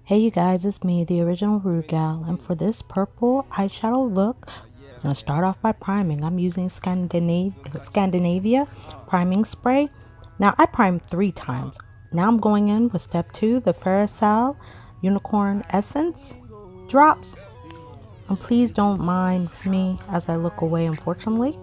Hey you guys, it's me, the original Rudegal, and for this purple eyeshadow look, I'm going to start off by priming. I'm using Scandinavia priming spray. Now I primed 3 times. Now I'm going in with step 2, the Frasail Unicorn Essence drops. And please don't mind me as I look away, unfortunately.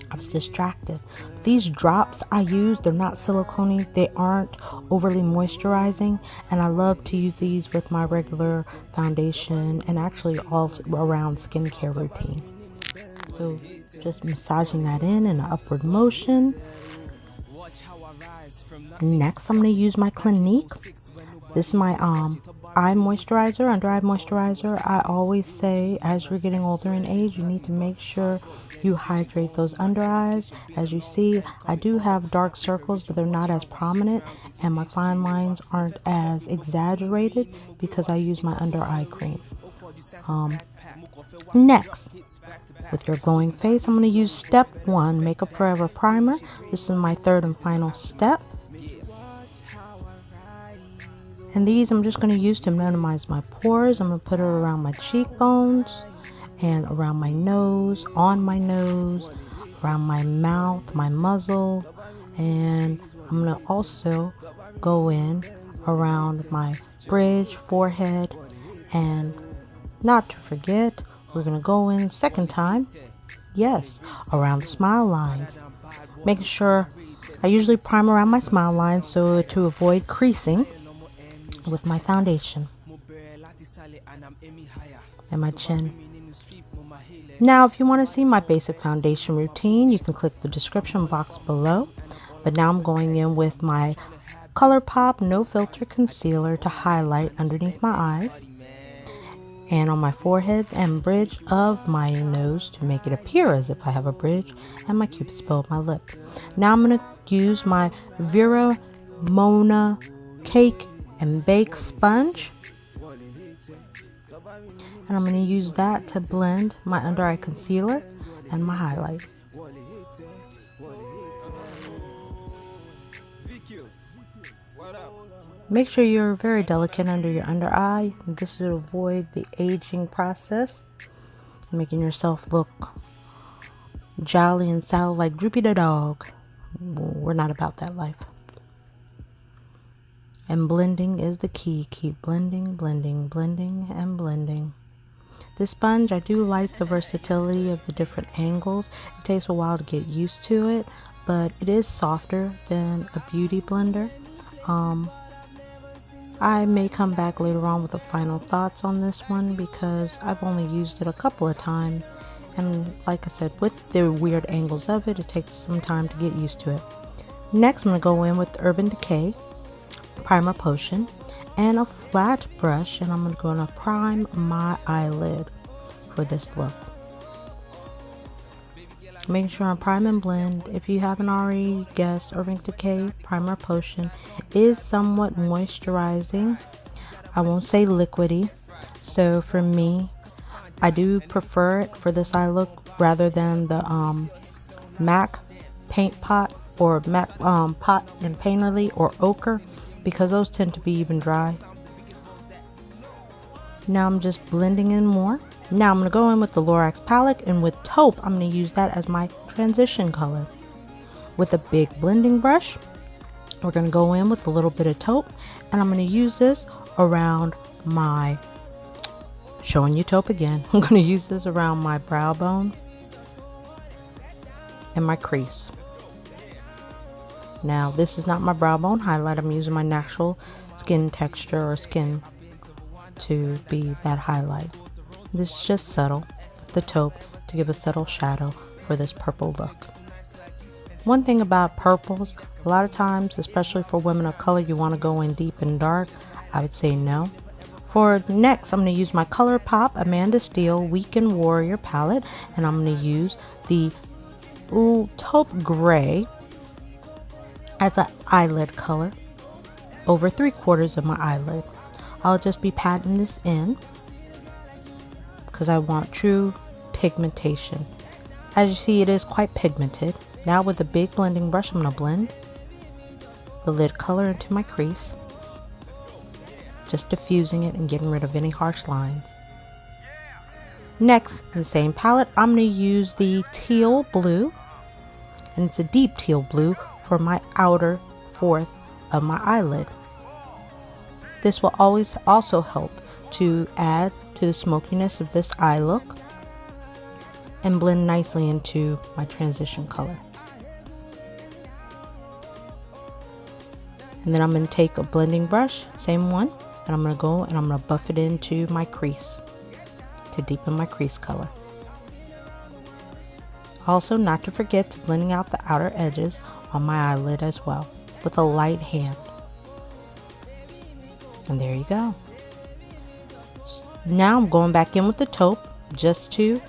I was distracted. These drops I use, they're not silicone, they aren't overly moisturizing, and I love to use these with my regular foundation and actually all around skincare routine. So just massaging that in an upward motion. Next, I'm going to use my Clinique. This is my eye moisturizer, under eye moisturizer. I always say as you're getting older in age, you need to make sure you hydrate those under eyes. As you see, I do have dark circles, but they're not as prominent, and my fine lines aren't as exaggerated because I use my under eye cream. Next, with your glowing face, I'm going to use step 1, Makeup Forever Primer. This is my third and final step. And these I'm just going to use to minimize my pores. I'm going to put it around my cheekbones and around my nose, on my nose, around my mouth, my muzzle. And I'm going to also go in around my bridge, forehead, and not to forget, we're going to go in second time, yes, around the smile lines. Making sure I usually prime around my smile lines so to avoid creasing with my foundation and my chin. Now if you want to see my basic foundation routine, you can click the description box below. But now I'm going in with my ColourPop No Filter Concealer to highlight underneath my eyes and on my forehead and bridge of my nose to make it appear as if I have a bridge, and my cupid's bow of my lip. Now I'm going to use my Vera Mona Cake and Bake Sponge, and I'm going to use that to blend my under eye concealer and my highlight. Make sure you're very delicate under your under eye. This will avoid the aging process, making yourself look jolly and sallow like Droopy the dog. We're not about that life. And blending is the key. Keep blending, blending, blending, and blending. This sponge, I do like the versatility of the different angles. It takes a while to get used to it, but it is softer than a beauty blender. I may come back later on with the final thoughts on this one because I've only used it a couple of times, and like I said, with the weird angles of it, it takes some time to get used to it. Next, I'm going to go in with the Urban Decay Primer Potion and a flat brush, and I'm going to prime my eyelid for this look. Making sure I'm prime and blend. If you haven't already guessed, Urban Decay Primer Potion is somewhat moisturizing. I won't say liquidy. So for me, I do prefer it for this eye look rather than the MAC Paint Pot or MAC Pot and Painterly or Ochre, because those tend to be even dry. Now I'm just blending in more. Now I'm going to go in with the Lorax palette, and with taupe, I'm going to use that as my transition color. With a big blending brush, we're going to go in with a little bit of taupe, and I'm going to use this around my, showing you taupe again, I'm going to use this around my brow bone and my crease. Now this is not my brow bone highlight, I'm using my natural skin texture or skin to be that highlight. This is just subtle, the taupe, to give a subtle shadow for this purple look. One thing about purples, a lot of times, especially for women of color, you want to go in deep and dark. I would say no. For next, I'm going to use my ColourPop Amanda Steele Weekend Warrior palette, and I'm going to use the taupe gray as an eyelid color over 3/4 of my eyelid. I'll just be patting this in because I want true pigmentation. As you see, it is quite pigmented. Now with a big blending brush, I'm going to blend the lid color into my crease. just diffusing it and getting rid of any harsh lines. Next, in the same palette, I'm going to use the teal blue, and it's a deep teal blue for my outer fourth of my eyelid. This will always also help to add to the smokiness of this eye look and blend nicely into my transition color. And then I'm going to take a blending brush, same one, and I'm going to go and I'm going to buff it into my crease to deepen my crease color. Also, not to forget to blending out the outer edges on my eyelid as well with a light hand. And there you go. Now I'm going back in with the taupe just to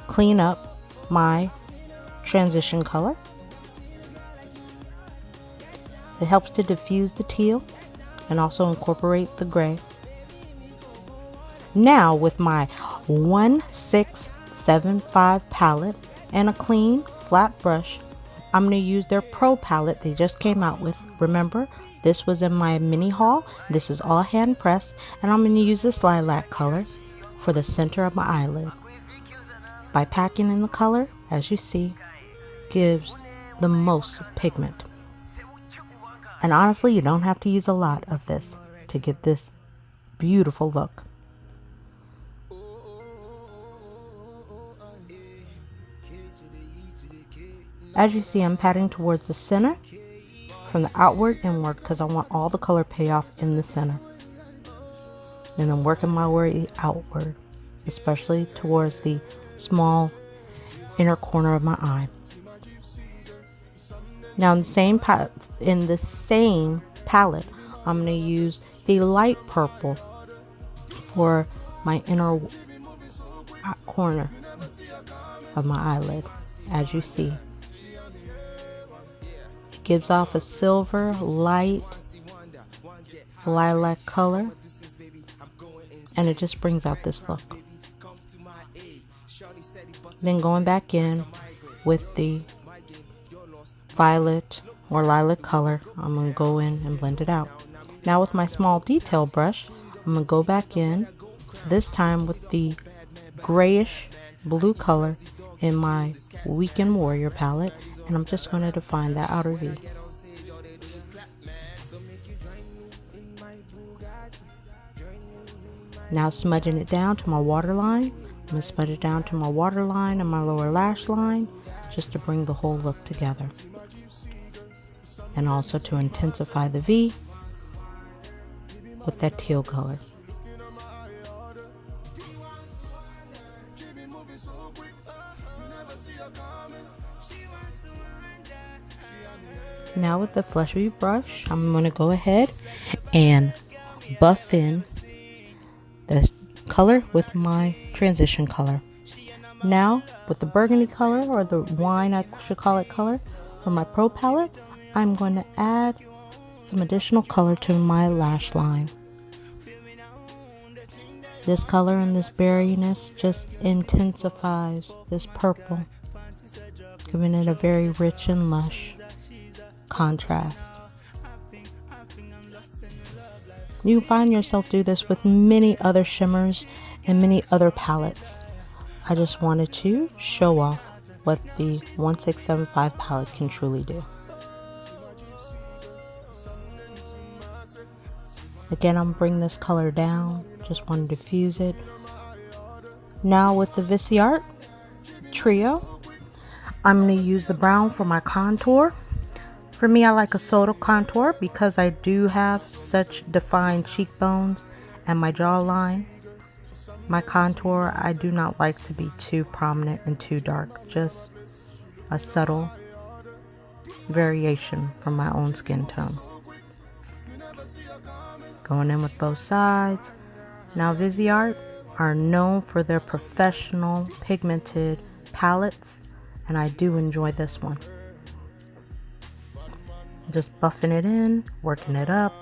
clean up my transition color. It helps to diffuse the teal and also incorporate the gray. Now with my 1675 palette and a clean flat brush, I'm going to use their Pro palette they just came out with. Remember, this was in my mini haul. This is all hand pressed, and I'm going to use this lilac color for the center of my eyelid. By packing in the color, as you see, gives the most pigment. And honestly, you don't have to use a lot of this to get this beautiful look. As you see, I'm patting towards the center from the outward inward because I want all the color payoff in the center. And I'm working my way outward, especially towards the small inner corner of my eye. Now in the same palette, I'm going to use the light purple for my inner corner of my eyelid. As you see, it gives off a silver light lilac color, and it just brings out this look. Then going back in with the violet or lilac color, I'm going to go in and blend it out. Now with my small detail brush, I'm going to go back in, this time with the grayish blue color in my Weekend Warrior palette, and I'm just going to define that outer V. Now smudging it down to my waterline. I'm going to smudge it down to my waterline and my lower lash line just to bring the whole look together. And also to intensify the V with that teal color. Now with the fleshy brush, I'm going to go ahead and buff in the color with my transition color. Now with the burgundy color, or the wine I should call it color, for my Pro palette, I'm going to add some additional color to my lash line. This color and this berryness just intensifies this purple, giving it a very rich and lush contrast. You can find yourself do this with many other shimmers and many other palettes. I just wanted to show off what the 1675 palette can truly do. Again, I'm bringing this color down, just want to diffuse it. Now with the Viseart Trio, I'm going to use the brown for my contour. For me, I like a soda contour because I do have such defined cheekbones and my jawline. My contour, I do not like to be too prominent and too dark, just a subtle variation from my own skin tone. Going in with both sides. Now Viseart are known for their professional pigmented palettes, and I do enjoy this one. Just buffing it in, working it up.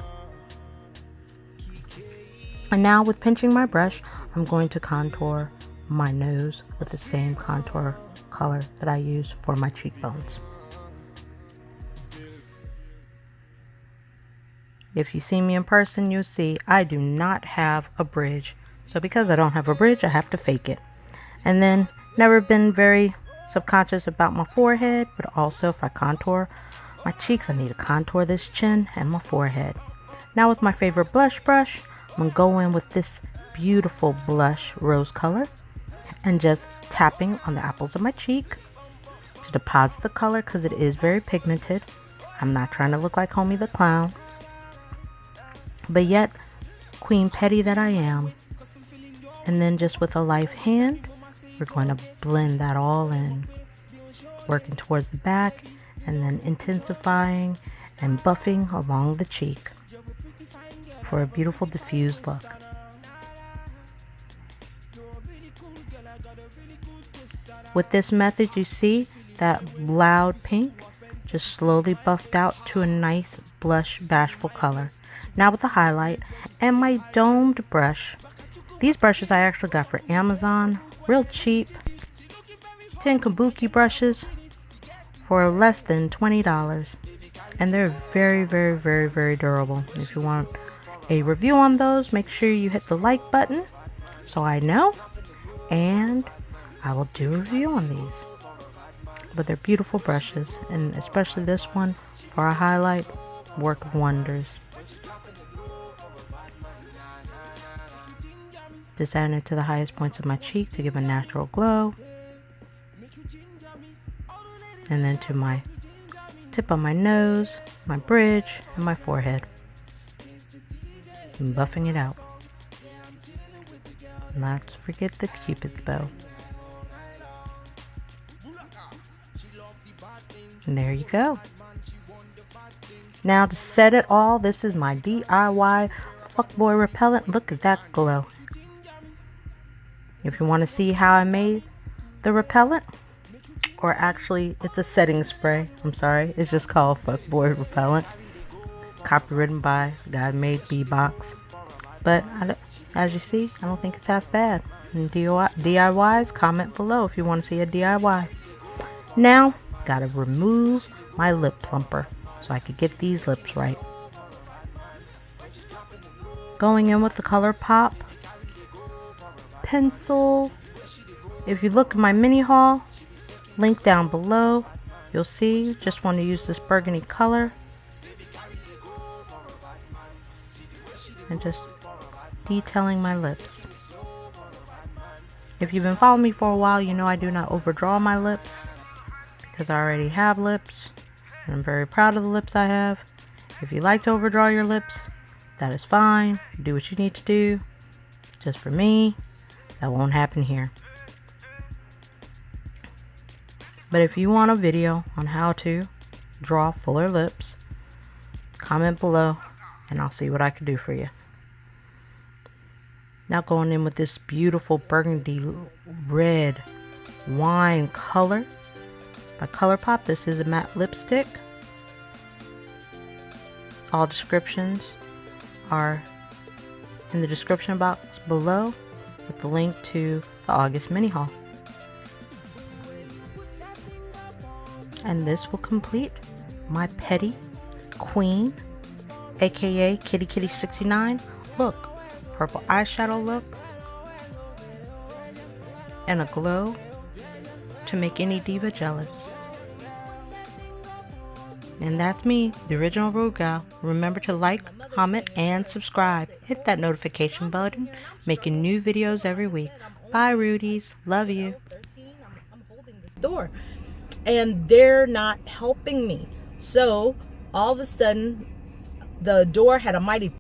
And now with pinching my brush, I'm going to contour my nose with the same contour color that I use for my cheekbones. If you see me in person, you'll see I do not have a bridge. So because I don't have a bridge, I have to fake it. And then, never been very subconscious about my forehead, but also if I contour my cheeks, I need to contour this chin and my forehead. Now with my favorite blush brush, I'm going to go in with this beautiful blush rose color and just tapping on the apples of my cheek to deposit the color because it is very pigmented. I'm not trying to look like Homie the Clown, but yet Queen Petty that I am. And then just with a light hand, we're going to blend that all in, working towards the back and then intensifying and buffing along the cheek for a beautiful diffused look. With this method, you see that loud pink just slowly buffed out to a nice blush bashful color. Now with the highlight and my domed brush. These brushes I actually got for Amazon, real cheap, 10 kabuki brushes for less than $20, and they're very durable. If you want a review on those, make sure you hit the like button so I know, and I will do a review on these. But they're beautiful brushes, and especially this one for a highlight worked wonders. Just adding it to the highest points of my cheek to give a natural glow. And then to my tip of my nose, my bridge, and my forehead. And buffing it out. Not to forget the Cupid's bow. And there you go. Now to set it all, this is my DIY fuckboy repellent. Look at that glow. If you want to see how I made the repellent, or actually it's a setting spray, I'm sorry, it's just called Fuckboy Repellent, copywritten by the guy who made B-Box, but as you see, I don't think it's half bad. And DIYs, comment below if you want to see a DIY. Now, gotta remove my lip plumper so I could get these lips right. Going in with the ColourPop pencil. If you look at my mini haul, link down below, you'll see just want to use this burgundy color and just detailing my lips. If you've been following me for a while, you know I do not overdraw my lips because I already have lips and I'm very proud of the lips I have. If you like to overdraw your lips, that is fine. Do what you need to do. Just for me, that won't happen here. But if you want a video on how to draw fuller lips, comment below and I'll see what I can do for you. Now going in with this beautiful burgundy red wine color by ColourPop. This is a matte lipstick. All descriptions are in the description box below with the link to the August mini haul. And this will complete my petty queen, aka Kitty Kitty 69 look. Purple eyeshadow look and a glow to make any diva jealous. And that's me, the original Rudegal. Remember to like, comment, and subscribe. Hit that notification button, making new videos every week. Bye, Rudies. Love you. I'm holding this door, and they're not helping me. So all of a sudden, the door had a mighty